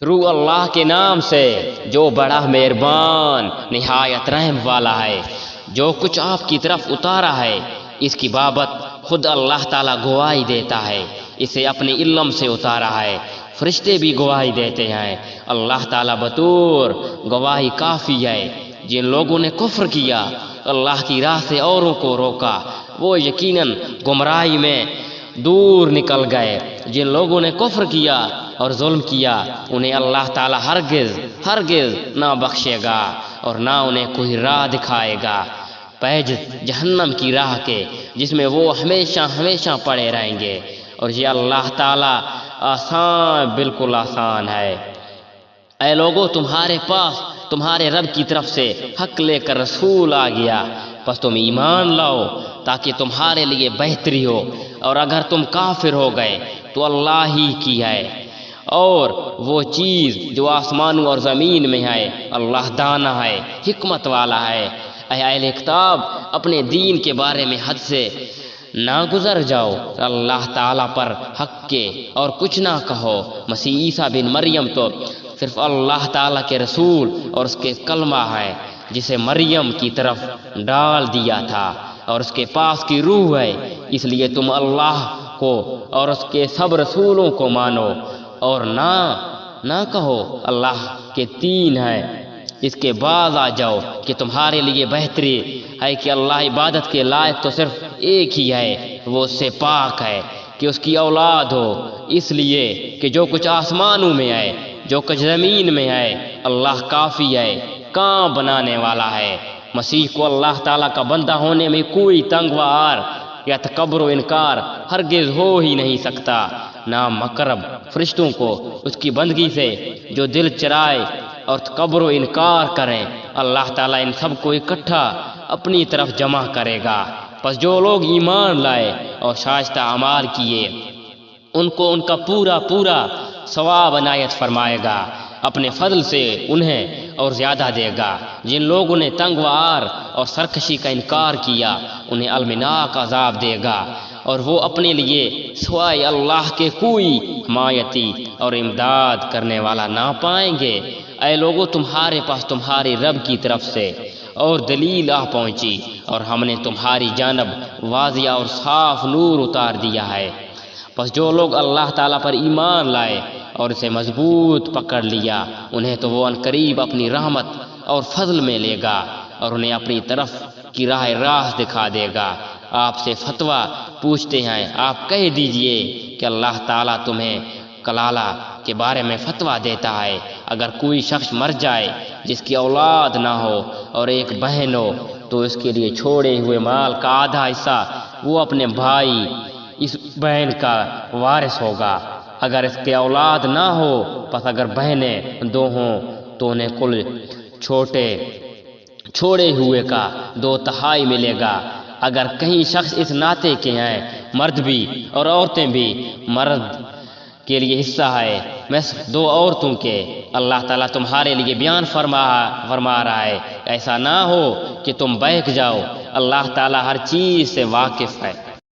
شروع اللہ کے نام سے جو بڑا مہربان نہایت رحم والا ہے۔ جو کچھ آپ کی طرف اتارا ہے اس کی بابت خود اللہ تعالیٰ گواہی دیتا ہے، اسے اپنے علم سے اتارا ہے، فرشتے بھی گواہی دیتے ہیں، اللہ تعالیٰ بطور گواہی کافی ہے۔ جن لوگوں نے کفر کیا، اللہ کی راہ سے اوروں کو روکا، وہ یقیناً گمراہی میں دور نکل گئے۔ جن لوگوں نے کفر کیا اور ظلم کیا انہیں اللہ تعالیٰ ہرگز نہ بخشے گا اور نہ انہیں کوئی راہ دکھائے گا پیج جہنم کی راہ کے، جس میں وہ ہمیشہ پڑے رہیں گے، اور یہ اللہ تعالیٰ بالکل آسان ہے۔ اے لوگو، تمہارے پاس تمہارے رب کی طرف سے حق لے کر رسول آ گیا، پس تم ایمان لاؤ تاکہ تمہارے لیے بہتری ہو، اور اگر تم کافر ہو گئے تو اللہ ہی کی ہے، اور وہ چیز جو آسمانوں اور زمین میں ہے اللہ دانا ہے، حکمت والا ہے۔ اے اہل کتاب، اپنے دین کے بارے میں حد سے نہ گزر جاؤ، اللہ تعالیٰ پر حق کے اور کچھ نہ کہو۔ مسیح عیسیٰ بن مریم تو صرف اللہ تعالیٰ کے رسول اور اس کے کلمہ ہے، جسے مریم کی طرف ڈال دیا تھا، اور اس کے پاس کی روح ہے۔ اس لیے تم اللہ کو اور اس کے سب رسولوں کو مانو، اور نہ کہو اللہ کے تین ہیں۔ اس کے بعد آ جاؤ کہ تمہارے لیے بہتری ہے کہ اللہ عبادت کے لائق تو صرف ایک ہی ہے، وہ اس سے پاک ہے کہ اس کی اولاد ہو، اس لیے کہ جو کچھ آسمانوں میں ہے، جو کچھ زمین میں ہے، اللہ کافی ہے، کام بنانے والا ہے۔ مسیح کو اللہ تعالیٰ کا بندہ ہونے میں کوئی تنگوار یا تکبر و انکار ہرگز ہو ہی نہیں سکتا، نہ مقرب فرشتوں کو اس کی بندگی سے جو دل چرائے اور تکبر و انکار کریں۔ اللہ تعالیٰ ان سب کو اکٹھا اپنی طرف جمع کرے گا۔ پس جو لوگ ایمان لائے اور شائستہ اعمال کیے ان کو ان کا پورا ثواب عنایت فرمائے گا، اپنے فضل سے انہیں اور زیادہ دے گا۔ جن لوگوں نے تنگ و عار اور سرکشی کا انکار کیا انہیں المناک عذاب دے گا، اور وہ اپنے لیے سوائے اللہ کے کوئی حمایتی اور امداد کرنے والا نہ پائیں گے۔ اے لوگو، تمہارے پاس تمہارے رب کی طرف سے اور دلیل آ پہنچی، اور ہم نے تمہاری جانب واضح اور صاف نور اتار دیا ہے۔ پس جو لوگ اللہ تعالیٰ پر ایمان لائے اور اسے مضبوط پکڑ لیا، انہیں تو وہ عنقریب اپنی رحمت اور فضل میں لے گا، اور انہیں اپنی طرف کی راہ راست دکھا دے گا۔ آپ سے فتویٰ پوچھتے ہیں، آپ کہہ دیجئے کہ اللہ تعالیٰ تمہیں کلالہ کے بارے میں فتویٰ دیتا ہے۔ اگر کوئی شخص مر جائے جس کی اولاد نہ ہو اور ایک بہن ہو تو اس کے لیے چھوڑے ہوئے مال کا آدھا حصہ وہ اپنے بھائی اس بہن کا وارث ہوگا۔ اگر اس کے اولاد نہ ہو، پس اگر بہنیں دو ہوں تو انہیں کل چھوڑے ہوئے کا 2/3 ملے گا۔ اگر کہیں شخص اس ناطے کے ہیں، مرد بھی اور عورتیں بھی، مرد کے لیے حصہ ہے مثل 2 عورتوں کے۔ اللہ تعالیٰ تمہارے لیے بیان فرما رہا ہے، ایسا نہ ہو کہ تم بہک جاؤ، اللہ تعالیٰ ہر چیز سے واقف ہے۔